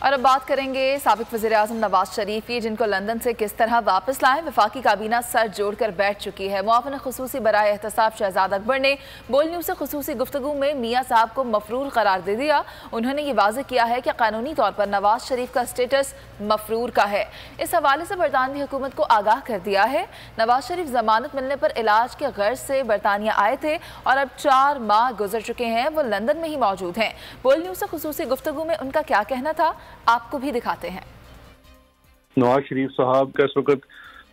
और अब बात करेंगे साबिक वज़ीर-ए-आज़म नवाज शरीफ की, जिनको लंदन से किस तरह वापस लाएं। वफाकी काबीना सर जोड़कर बैठ चुकी है। मुआविन खुसूसी बराए एहतसाब शहजाद अकबर ने बोल न्यूज़ से खुसूसी गुफ्तगू में मियाँ साहब को मफरूर करार दे दिया। उन्होंने ये वाज़ेह किया है कि कानूनी तौर पर नवाज शरीफ का स्टेटस मफरूर का है। इस हवाले से बरतानवी हुकूमत को आगाह कर दिया है। नवाज शरीफ जमानत मिलने पर इलाज के गर्ज से बरतानिया आए थे और अब 4 माह गुजर चुके हैं। वो लंदन में ही मौजूद हैं। बोल न्यूज़ से खुसूसी गुफ्तगू में उनका क्या कहना था, आपको भी दिखाते हैं। नवाज शरीफ साहब का इस वक्त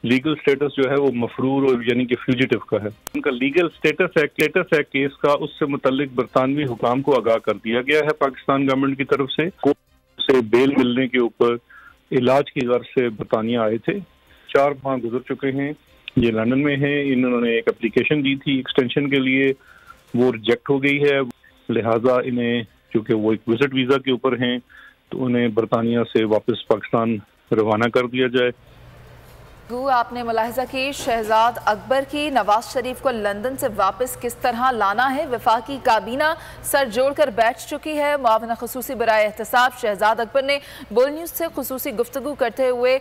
लीगल स्टेटस जो है वो मफरूर और यानी कि फ्यूजिटिव का है। उनका लीगल स्टेटस है केस का, उससे मुतल्लिक बरतानवी हुकाम को आगाह कर दिया गया है पाकिस्तान गवर्नमेंट की तरफ से। कोर्ट से बेल मिलने के ऊपर इलाज की गर्ज से बरतानिया आए थे। 4 माह गुजर चुके हैं, ये लंदन में है। इन्होंने एक एप्लीकेशन दी थी एक्सटेंशन के लिए, वो रिजेक्ट हो गई है। लिहाजा इन्हें, चूँकि वो एक विजिट वीज़ा के ऊपर हैं, तो उन्हें बरतानिया से वापस पाकिस्तान रवाना कर दिया जाए। आपने मुलाहिजा की शहजाद अकबर की, नवाज शरीफ को लंदन से वापस किस तरह लाना है। वफाकी काबीना सर जोड़कर बैठ चुकी है। मुआविन खुसूसी बराए एहतसाब शहजाद अकबर ने बोल न्यूज़ से खुसूसी गुफ्तगू करते हुए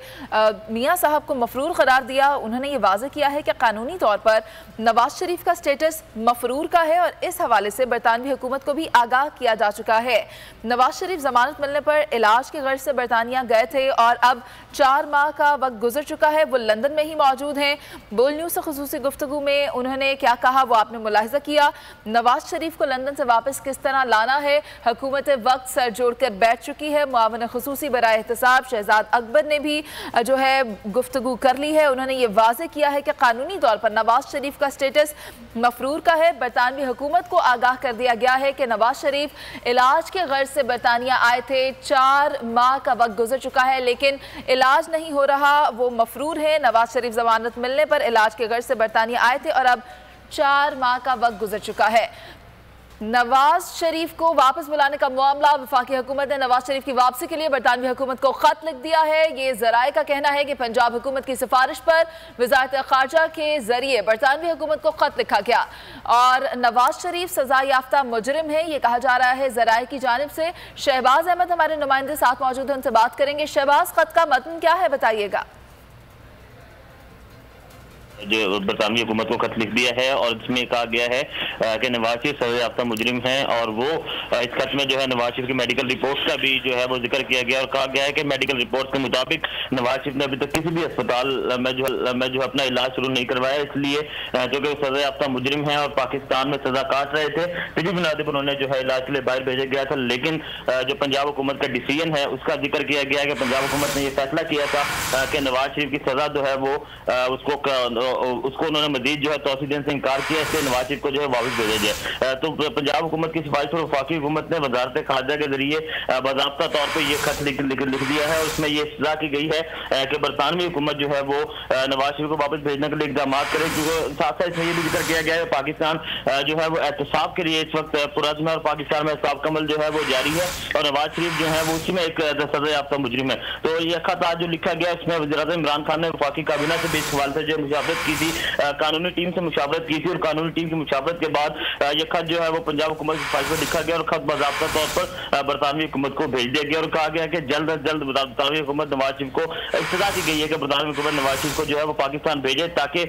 मियाँ साहब को मफरूर करार दिया। उन्होंने ये वाज़ेह किया है कि कानूनी तौर पर नवाज शरीफ का स्टेटस मफरूर का है और इस हवाले से बरतानवी हुकूमत को भी आगाह किया जा चुका है। नवाज शरीफ जमानत मिलने पर इलाज के गर्ज से बरतानिया गए थे और अब 4 माह का वक्त गुजर चुका है। लंदन में ही मौजूद हैं। बोल न्यूज़ से खुसूसी गुफ्तगू में उन्होंने क्या कहा वो आपने मुलाहिजा किया। नवाज शरीफ को लंदन से वापस किस तरह लाना है, हुकूमत वक्त सर जोड़कर बैठ चुकी है। मुआविन खुसूसी बराए एहतसाब शहजाद अकबर ने भी जो है गुफ्तगू कर ली है। उन्होंने ये वाज़ेह किया है कि कानूनी तौर पर नवाज शरीफ का स्टेटस मफरूर का है। बरतानवी हुकूमत को आगाह कर दिया गया है कि नवाज शरीफ इलाज के गर्ज से बरतानिया आए थे। 4 माह का वक्त गुजर चुका है लेकिन इलाज नहीं हो रहा, वो मफरूर है। नवाज शरीफ जमानत मिलने पर इलाज के गर्ज से बरतानिया आए थे और अब 4 माह का वक्त गुजर चुका है। नवाज शरीफ को वापस बुलाने का मामला, वफाकी हुकूमत ने नवाज शरीफ की वापसी के लिए बरतानवी हुकूमत को खत लिख दिया है। ये जराए का कहना है कि पंजाब हुकूमत की सिफारिश पर वज़ारत ख़ारजा के जरिए बरतानवी हुकूमत को खत लिखा गया और नवाज शरीफ सजा याफ्ता मुजरिम है, ये कहा जा रहा है जराए की जानिब से। शहबाज अहमद हमारे नुमाइंदे साथ मौजूद हैं, उनसे बात करेंगे। शहबाज, खत का मतन क्या है, बताइएगा। जो बरतानवी हुकूमत को खत लिख दिया है और इसमें कहा गया है कि नवाज शरीफ सजा याफ्ता मुजरिम हैं और वो इस खत में जो है नवाज शरीफ की मेडिकल रिपोर्ट्स का भी जो है वो जिक्र किया गया और कहा गया है कि मेडिकल रिपोर्ट्स के मुताबिक नवाज शरीफ ने अभी तक किसी भी अस्पताल में जो अपना इलाज शुरू नहीं करवाया, इसलिए क्योंकि वो सजा याफ्ता मुजरिम है और पाकिस्तान में सजा काट रहे थे। इसी बुनियाद पर उन्हें जो है इलाज के लिए बाहर भेजा गया था, लेकिन जो पंजाब हुकूमत का डिसीजन है उसका जिक्र किया गया है कि पंजाब हुकूमत ने यह फैसला किया था कि नवाज शरीफ की सजा जो है वो उसको उन्होंने मजीद जो है तौसीह देने से इनकार किया, इसलिए नवाज शरीफ को जो है वापस भेजा जाए। तो पंजाब हुकूमत की सिफारिश पर वफाकी हुकूमत ने वजारत ख़ारजा के जरिए बाज़ाब्ता तौर पर यह खत लिख दिया है और उसमें यह सजा की गई है कि बरतानवी हुकूमत जो है वो नवाज शरीफ को वापस भेजने के लिए इकदाम करे। क्योंकि साथ साथ इसमें यह भी जिक्र किया गया है पाकिस्तान जो है वो एहतसाब के लिए इस वक्त पुरअज़्म है और पाकिस्तान में एहतसाब का अमल जो है वो जारी है और नवाज शरीफ जो है वो उसी में एक सजा याफ्ता मुजरिम है। तो यह खत आज जो लिखा गया इसमें वज़ीर-ए-आज़म इमरान खान ने वफाकी काबीना से भी इस सवाल से जो मुशावरत की थी, कानूनी टीम से मुशावरत की थी और कानूनी टीम की मुशावरत के बाद यह खत जो है वो पंजाब हुकूमत की सिफारिश पर लिखा गया और खत बाज़ाब्ता तौर पर बरतानवी हुकूमत को भेज दिया गया और कहा गया कि जल्द अज जल्द बरतानवी हुकूमत नवाज शरीफ को इस्तदा की गई है कि बरतानवी हुकूमत नवाज शरीफ को जो है वो पाकिस्तान भेजे ताकि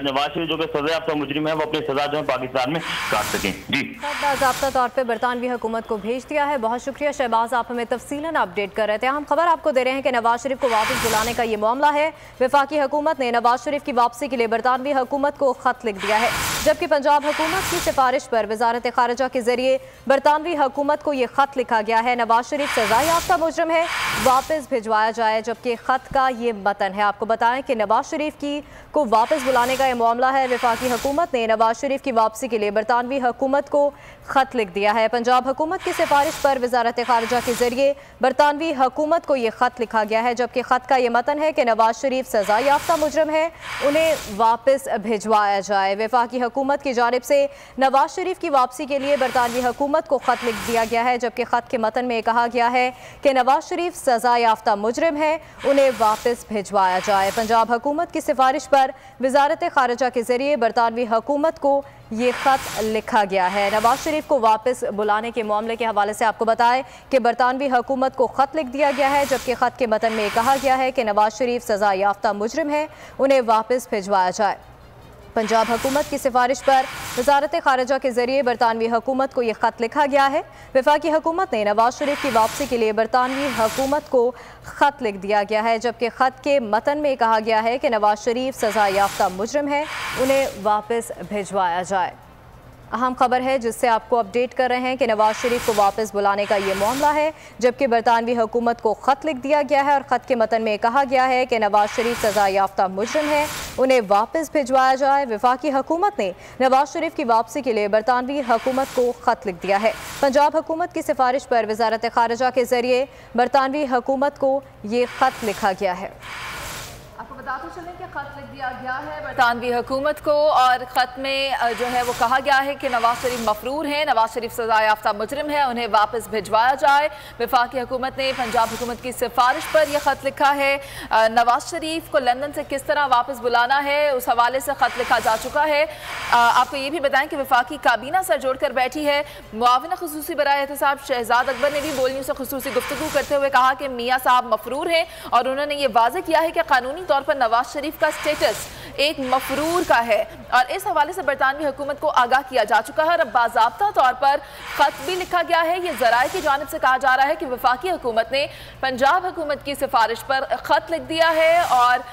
नवाज शरीफ जो कि सजा याफ्ता मुजरिम है वो अपनी सजा जो है पाकिस्तान में काट सकें। जी, बाज़ाब्ता तौर पर बरतानवी हुकूमत को भेज दिया है। बहुत शुक्रिया शहबाज, आप हमें तफसीलन अपडेट कर रहे थे। हम खबर आपको दे रहे हैं कि नवाज शरीफ को वापस बुलाने का ये मामला है। वफाकी हुकूमत ने नवाज शरीफ की वापसी के लिए बरतानवी हुकूमत को खत लिख दिया है, जबकि पंजाब हुकूमत की सिफारिश पर वजारत ख़ारजा के जरिए बरतानवी हुकूमत को यह खत लिखा गया है। नवाज शरीफ सजा याफ्ता मुजरिम है, वापस भिजवाया जाए, जबकि खत का ये मतन है। आपको बताएं कि नवाज शरीफ को वापस बुलाने का यह मामला है। वफाकी हुकूमत ने नवाज शरीफ की वापसी के लिए बरतानवी हुकूमत को खत लिख दिया है। पंजाब हुकूमत की सिफारिश पर वजारत ख़ारजा के जरिए बरतानवी हुकूमत को यह खत लिखा गया है, जबकि खत का यह मतन है कि नवाज शरीफ सजा याफ्ता मुजरिम है, उन्हें वापस भिजवाया जाए। वफाकी हुकूमत की जानिब से नवाज शरीफ की वापसी के लिए बरतानवी हुकूमत को खत लिख दिया गया है, जबकि खत के मतन में कहा गया है कि नवाज शरीफ सजा याफ्ता मुजरिम है, उन्हें वापस भिजवाया जाए। पंजाब हुकूमत की सिफारिश पर वजारत ख़ारजा के जरिए बरतानवी हुकूमत को ये खत लिखा गया है। नवाज शरीफ को वापस बुलाने के मामले के हवाले से आपको बताएं कि बरतानवी हुकूमत को खत लिख दिया गया है, जबकि खत के मतन में कहा गया है कि नवाज शरीफ सजा याफ्ता मुजरिम है, उन्हें वापस भिजवाया जाए। पंजाब हुकूमत की सिफारिश पर वजारत खारजा के जरिए बरतानवी हुकूमत को यह खत लिखा गया है। वफाकी हुकूमत ने नवाज शरीफ की वापसी के लिए बरतानवी हुकूमत को खत लिख दिया गया है, जबकि खत के मतन में कहा गया है कि नवाज शरीफ सजा याफ्ता मुजरिम है, उन्हें वापस भिजवाया जाए। अहम खबर है जिससे आपको अपडेट कर रहे हैं कि नवाज शरीफ को वापस बुलाने का ये मामला है, जबकि बरतानवी हुकूमत को खत लिख दिया गया है और खत के मतन में कहा गया है कि नवाज शरीफ सजा याफ्ता मुजरिम है, उन्हें वापस भिजवाया जाए। वफाकी हुकूमत ने नवाज शरीफ की वापसी के लिए बरतानवी हुकूमत को खत लिख दिया है। पंजाब हुकूमत की सिफारिश पर वजारत खारजा के जरिए बरतानवी हुकूमत को ये खत लिखा गया है। आपको बताते चलें कि खत लिख दिया गया है बरतानवी हुकूमत को और खत में जो है वो कहा गया है कि नवाज शरीफ मफरूर हैं, नवाज शरीफ सजा याफ्ता मुजरिम है, उन्हें वापस भिजवाया जाए। वफाकी हुकूमत ने पंजाब हुकूमत की सिफारिश पर यह खत लिखा है। नवाज शरीफ को लंदन से किस तरह वापस बुलाना है उस हवाले से खत लिखा जा चुका है। आपको ये भी बताएं कि वफाकी काबीना सर जोड़कर बैठी है। मुआविन खुसूसी बराए एहतसाब शहजाद अकबर ने भी बोल न्यूज़ से खुसूसी गुफ्तगू करते हुए कहा कि मियाँ साहब मफरूर हैं और उन्होंने ये वाज़ेह किया है कि कानूनी तौर पर नवाज शरीफ का स्टेटस एक मफरूर का है और इस हवाले से बरतानवी हुकूमत को आगाह किया जा चुका है और अब बाज़ाब्ता तौर पर खत भी लिखा गया है। ये ज़राए की जानिब से कहा जा रहा है कि वफाकी हुकूमत ने पंजाब हुकूमत की सिफारिश पर खत लिख दिया है और